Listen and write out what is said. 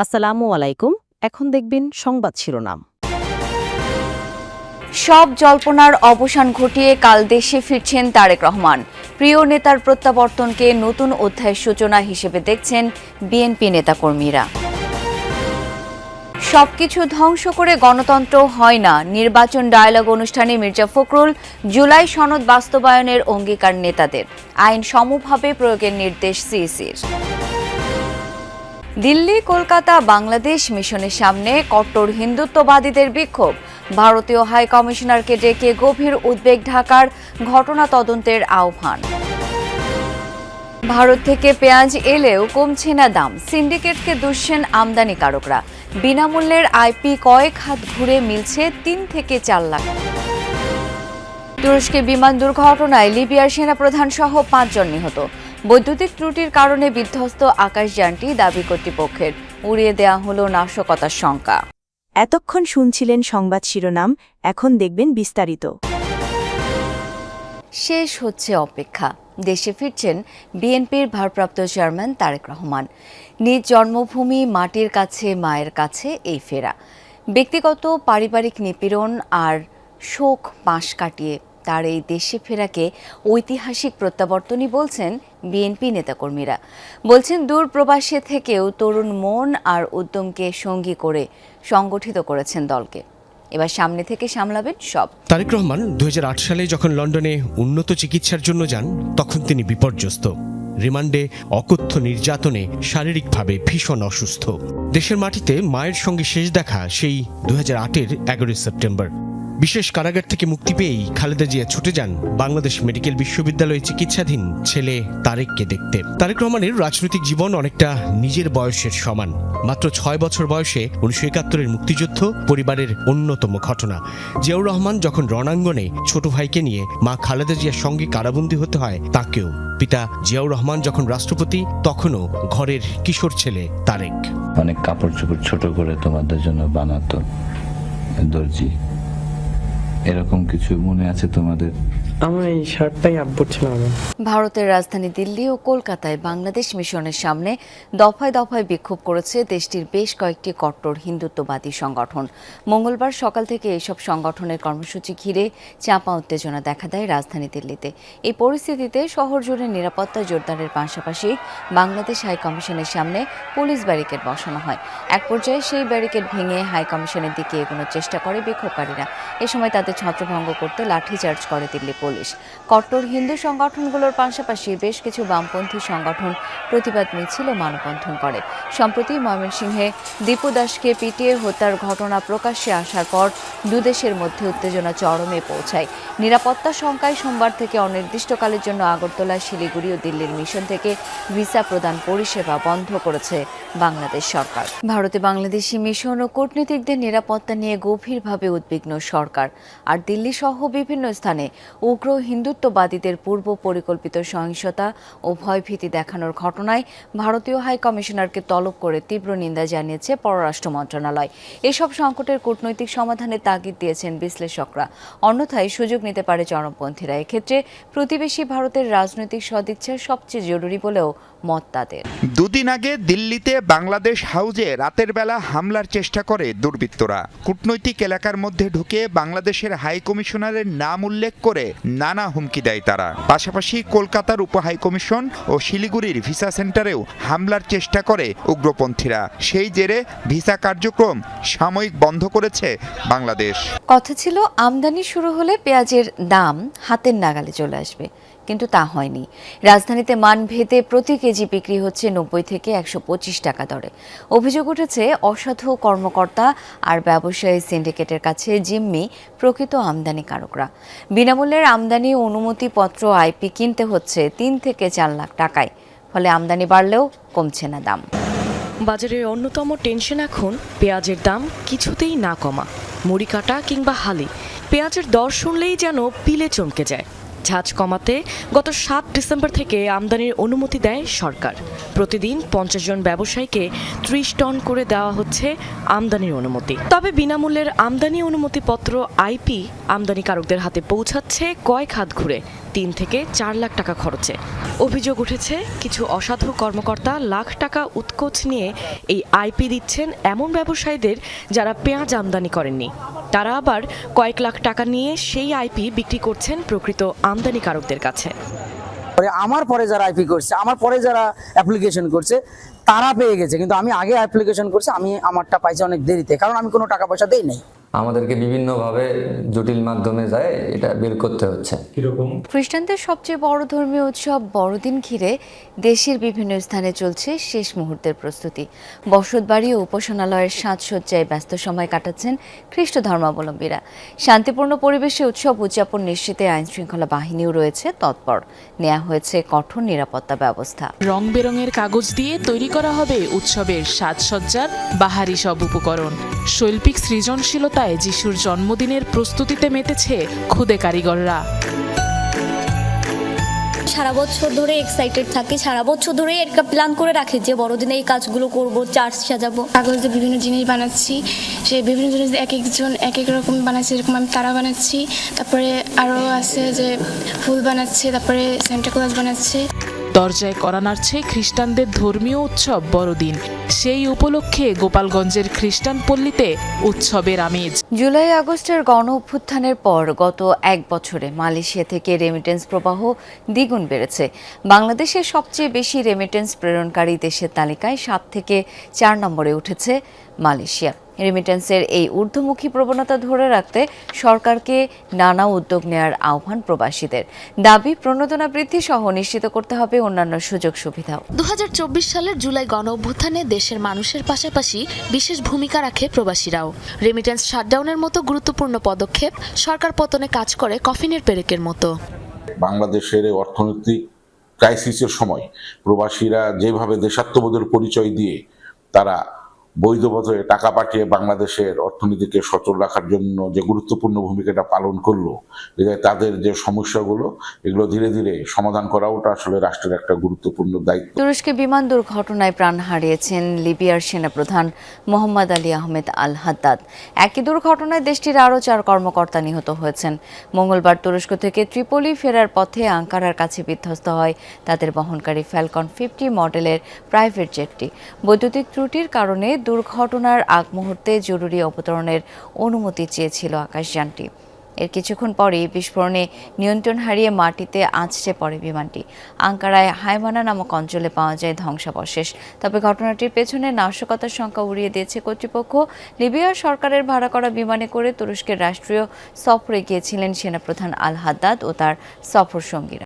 আসসালামু আলাইকুম। এখন দেখবেন সংবাদ শিরোনাম। সব জল্পনার অবসান ঘটিয়ে কাল দেশে ফিরছেন তারেক রহমান। প্রিয় নেতার প্রত্যাবর্তনকে নতুন অধ্যায়ের সূচনা হিসেবে দেখছেন বিএনপি নেতাকর্মীরা। সবকিছু ধ্বংস করে গণতন্ত্র হয় না, নির্বাচন ডায়ালগ অনুষ্ঠানে মির্জা ফখরুল। জুলাই সনদ বাস্তবায়নের অঙ্গীকার নেতাদের, আইন সমভাবে প্রয়োগের নির্দেশ সিইসির। দিল্লি কলকাতা বাংলাদেশ মিশনের সামনে কট্টর হিন্দুত্ববাদীদের বিক্ষোভ। ভারতীয় হাই কমিশনারকে ডেকে গভীর উদ্বেগ ঢাকার, ঘটনা তদন্তের আহ্বান। ভারত থেকে পেঁয়াজ এলেও কমছে না দাম, সিন্ডিকেটকে দুষছেন আমদানিকারকরা। বিনামূল্যের আইপি কয়েক হাত ঘুরে মিলছে ৩ থেকে ৪ লাখ। তুরস্কে বিমান দুর্ঘটনায় লিবিয়ার সেনাপ্রধান সহ ৫ জন নিহত। বৈদ্যুতিক ত্রুটির কারণে বিধ্বস্ত আকাশযানটি, দাবি কর্তৃপক্ষের। উড়িয়ে দেয়া হলো নাশকতার শঙ্কা। এতক্ষণ শুনছিলেন সংবাদ শিরোনাম, এখন দেখবেন বিস্তারিত। শেষ হচ্ছে অপেক্ষা। দেশে ফিরছেন বিএনপির ভারপ্রাপ্ত চেয়ারম্যান তারেক রহমান। নিজ জন্মভূমি মাটির কাছে, মায়ের কাছে এই ফেরা। ব্যক্তিগত পারিবারিক নিপীড়ন আর শোক পাশ কাটিয়ে তার এই দেশে ফেরাকে ঐতিহাসিক প্রত্যাবর্তনই বলছেন বিএনপি নেতাকর্মীরা। বলছেন দূর প্রবাসে থেকেও তরুণ মন আর উদ্যমকে সঙ্গী করে সংগঠিত করেছেন দলকে। এবার সামনে থেকে সামলাবেন সব। তারেক রহমান 2008 সালে যখন লন্ডনে উন্নত চিকিৎসার জন্য যান, তখন তিনি বিপর্যস্ত। রিমান্ডে, অকথ্য নির্যাতনে, শারীরিকভাবে ভীষণ অসুস্থ। দেশের মাটিতে মায়ের সঙ্গে শেষ দেখা সেই 2008-এর 11 সেপ্টেম্বর। বিশেষ কারাগার থেকে মুক্তি পেয়েই খালেদা জিয়া ছুটে যান বাংলাদেশ মেডিকেল বিশ্ববিদ্যালয়ে চিকিৎসাধীন ছেলে তারেককে দেখতে। তারেক রহমানের রাজনৈতিক জীবন অনেকটা নিজের বয়সের সমান। মাত্র 6 বছর বয়সে 1971-এর মুক্তিযুদ্ধ পরিবারের অন্যতম ঘটনা। জিয়াউর রহমান যখন রণাঙ্গনে ছোট ভাইকে নিয়ে মা খালেদা জিয়ার সঙ্গে কারাবন্দী হতে হয় তাকেও। পিতা জিয়াউর রহমান যখন রাষ্ট্রপতি, তখনও ঘরের কিশোর ছেলে তারেক। অনেক কাপড় চোপড় ছোট করে তোমাদের জন্য বানাতো দর্জি, এরকম কিছু মনে আছে তোমাদের? আমার এই শার্টটাই আব্বুর ছিল। ভারতের রাজধানী দিল্লি ও কলকাতায় বাংলাদেশ মিশনের সামনে দফায় দফায় বিক্ষোভ করেছে দেশটির বেশ কয়েকটি কট্টর হিন্দুত্ববাদী সংগঠন। মঙ্গলবার সকাল থেকে এইসব সংগঠনের কর্মসূচি ঘিরে চাপা উত্তেজনা দেখা দেয় রাজধানী দিল্লিতে। এই পরিস্থিতিতে শহর জুড়ে নিরাপত্তা জোরদারের পাশাপাশি বাংলাদেশ হাই কমিশনের সামনে পুলিশ ব্যারিকেড বসানো হয়। এক পর্যায়ে সেই ব্যারিকেড ভেঙে হাই কমিশনের দিকে এগোনোর চেষ্টা করে বিক্ষোভকারীরা। এ সময় তাদের ছত্রভঙ্গ করতে লাঠিচার্জ করে দিল্লি পুলিশ। কট্টর হিন্দু সংগঠনগুলোর পাশাপাশি বেশ কিছু বামপন্থী সংগঠন প্রতিবাদ মিছিল ও মানববন্ধন করে। সম্প্রতি ময়মনসিংহে দীপু দাসকে পিটিয়ে হত্যার ঘটনা প্রকাশ্যে আসার পর দুদেশের মধ্যে উত্তেজনা চরমে পৌঁছায়। নিরাপত্তা শঙ্কায় সোমবার থেকে অনির্দিষ্টকালের জন্য আগরতলা, শিলিগুড়ি ও দিল্লির মিশন থেকে ভিসা প্রদান পরিষেবা বন্ধ করেছে বাংলাদেশ সরকার। ভারতে বাংলাদেশি মিশন ও কূটনীতিকদের নিরাপত্তা নিয়ে গভীরভাবে উদ্বিগ্ন সরকার। আর দিল্লি সহ বিভিন্ন স্থানে উগ্র হিন্দুত্ববাদীদের পূর্ব পরিকল্পিত সহিংসতা ও ভয়ভীতি দেখানোর ঘটনায় ভারতীয় হাই কমিশনারকে তলব করে তীব্র নিন্দা জানিয়েছে পররাষ্ট্র মন্ত্রণালয়। এসব সংকটের কূটনৈতিক সমাধানে তাগিদ দিয়েছেন বিশ্লেষকরা। অন্যথায় সুযোগ নিতে পারে চরমপন্থীরা। এক্ষেত্রে প্রতিবেশী ভারতের রাজনৈতিক সদিচ্ছা সবচেয়ে জরুরি বলেও মত তাদের। দুদিন আগে দিল্লিতে বাংলাদেশ হাউজে রাতের বেলা হামলার চেষ্টা করে দুর্বৃত্তরা। কূটনৈতিক এলাকার মধ্যে ঢুকে বাংলাদেশের হাই কমিশনারের নাম উল্লেখ করে নানা হুমকি দেয় তারা। পাশাপাশি কলকাতার উপ হাই কমিশন ও শিলিগুড়ির ভিসা সেন্টারেও হামলার চেষ্টা করে উগ্রপন্থীরা। সেই জেরে ভিসা কার্যক্রম সাময়িক বন্ধ করেছে বাংলাদেশ। কথা ছিল আমদানি শুরু হলে পেঁয়াজের দাম হাতের নাগালে চলে আসবে, কিন্তু তা হয়নি। রাজধানীতে মানভেদে প্রতি কেজি বিক্রি হচ্ছে 90 থেকে 125 টাকা দরে। অভিযোগ উঠেছে অসাধু কর্মকর্তা আর ব্যবসায়ী সিন্ডিকেটের কাছে জিম্মি প্রকৃত আমদানিকারকরা। বিনামূল্যের আমদানি অনুমতিপত্র আইপি কিনতে হচ্ছে 3 থেকে 4 লাখ টাকায়। ফলে আমদানি বাড়লেও কমছে না দাম। বাজারের অন্যতম টেনশন এখন পেঁয়াজের দাম কিছুতেই না কমা। মুড়ি কাটা কিংবা হালি পেঁয়াজের দর শুনলেই যেন পিলে চমকে যায়। ঝাঁজ কমাতে গত 7 ডিসেম্বর থেকে আমদানির অনুমতি দেয় সরকার। প্রতিদিন 50 জন ব্যবসায়ীকে 30 টন করে দেওয়া হচ্ছে আমদানির অনুমতি। তবে বিনামূল্যের আমদানি অনুমতিপত্র আইপি আমদানিকারকদের হাতে পৌঁছাচ্ছে কয়েক হাত ঘুরে। 3 থেকে 4 লাখ টাকা খরচে। অভিযোগ উঠেছে কিছু অসাধু কর্মকর্তা লাখ টাকা উৎকোচ নিয়ে এই আইপি দিচ্ছেন এমন ব্যবসায়ীদের যারা পেঁয়াজ আমদানি করেননি। তারা আবার কয়েক লাখ টাকা নিয়ে সেই আইপি বিক্রি করছেন প্রকৃত আমদানিকারকদের কাছে। আমার পরে যারা আইপি করছে, আমার পরে যারা অ্যাপ্লিকেশন করছে তারা পেয়ে গেছে, কিন্তু আমি আগে অ্যাপ্লিকেশন করছি, আমি আমারটা পাইছি অনেক দেরিতে, কারণ আমি কোনো টাকা পয়সা দেই নাই। আমাদেরকে বিভিন্নভাবে জটিল মাধ্যমে যায় এটা বের করতে হচ্ছে। খ্রিস্টানদের সবচেয়ে বড় ধর্মীয় উৎসব বড়দিন ঘিরে দেশের বিভিন্ন স্থানে চলছে শেষ মুহূর্তের প্রস্তুতি। বসতবাড়ি ও উপাসনালয়ের সাজসজ্জায় ব্যস্ত সময় কাটাচ্ছেন খ্রিস্ট ধর্মাবলম্বীরা। শান্তিপূর্ণ পরিবেশে উৎসব উদযাপন নিশ্চিতে আইনশৃঙ্খলা বাহিনীও রয়েছে তৎপর। নেওয়া হয়েছে কঠোর নিরাপত্তা ব্যবস্থা। রং বেরঙের কাগজ দিয়ে তৈরি করা হবে উৎসবের সাজসজ্জার বাহারি সব উপকরণ। শৈল্পিক সৃজনশীলতায় যিশুর জন্মদিনের প্রস্তুতিতে মেতেছে খুদে কারিগররা। সারা বছর ধরে এক্সাইটেড থাকি, সারা বছর ধরে একটা প্ল্যান করে রাখি যে বড়দিনে এই কাজগুলো করব, চার্চ সাজাবো। কাগজ দিয়ে বিভিন্ন জিনিস বানাচ্ছি, সে বিভিন্ন জিনিস এক একজন এক এক রকম বানাচ্ছে, এরকম আমি তারা বানাচ্ছি, তারপরে আরও আছে যে ফুল বানাচ্ছে, তারপরে সেন্টা ক্লজ বানাচ্ছে। দরজায় করা নাড়ছে খ্রিস্টানদের ধর্মীয় উৎসব বড়দিন। সেই উপলক্ষে গোপালগঞ্জের খ্রিস্টান পল্লীতে উৎসবের আমেজ। জুলাই আগস্টের গণ অভ্যুত্থানের পর গত এক বছরে মালয়েশিয়া থেকে রেমিটেন্স প্রবাহ দ্বিগুণ বেড়েছে। বাংলাদেশের সবচেয়ে বেশি রেমিটেন্স প্রেরণকারী দেশের তালিকায় 7 থেকে 4 নম্বরে উঠেছে মালয়েশিয়া। রেমিটেন্সের এই ঊর্ধ্বমুখী প্রবণতা ধরে রাখতে সরকারকে নানা উদ্যোগ নেওয়ার আহ্বান প্রবাসীদের। দাবি প্রণোদনা বৃদ্ধি সহ নিশ্চিত করতে হবে অন্যান্য সুযোগ সুবিধাও। 2024 সালের জুলাই গণ অভ্যুত্থানে দেশের মানুষের পাশাপাশি বিশেষ ভূমিকা রাখে প্রবাসীরাও। রেমিটেন্স শাটডাউনের মতো গুরুত্বপূর্ণ পদক্ষেপ সরকার পতনে কাজ করে কফিনের পেরেকের মতো। বাংলাদেশের অর্থনৈতিক ক্রাইসিসের সময় প্রবাসীরা যেভাবে দেশাত্মবোধের পরিচয় দিয়ে তারা বৈধ পথে টাকা পাঠিয়ে বাংলাদেশের অর্থনীতিকে সচল রাখার জন্য যে গুরুত্বপূর্ণ ভূমিকাটা পালন করলো, তাদের যে সমস্যাগুলো এগুলো ধীরে ধীরে সমাধান করাটা আসলে রাষ্ট্রের একটা গুরুত্বপূর্ণ দায়িত্ব। তুরস্কে বিমান দুর্ঘটনায় প্রাণ হারিয়েছেন লিবিয়ার সেনাপ্রধান মোহাম্মদ আলী আহমেদ আল হাদ্দাদ। একই দুর্ঘটনায় দেশটির আরও 4 কর্মকর্তা নিহত হয়েছেন। মঙ্গলবার তুরস্ক থেকে ত্রিপোলি ফেরার পথে আঙ্কারার কাছে বিধ্বস্ত হয় তাদের বহনকারী ফ্যালকন 50 মডেলের প্রাইভেট জেটটি। বৈদ্যুতিক ত্রুটির কারণে দুর্ঘটনার আগ মুহূর্তে জরুরি অবতরণের অনুমতি চেয়েছিল আকাশযানটি। এর কিছুক্ষণ পরেই বিস্ফোরণে নিয়ন্ত্রণ হারিয়ে মাটিতে আছড়ে পড়ে বিমানটি। আঙ্কারায় হাইমানা নামক অঞ্চলে পাওয়া যায় ধ্বংসাবশেষ। তবে ঘটনাটির পেছনে নাশকতার সংখ্যা উড়িয়ে দিয়েছে কর্তৃপক্ষ। লিবিয়ার সরকারের ভাড়া করা বিমানে করে তুরস্কের রাষ্ট্রীয় সফরে গিয়েছিলেন সেনাপ্রধান আল হাদ্দাদ ও তার সফর সঙ্গীরা।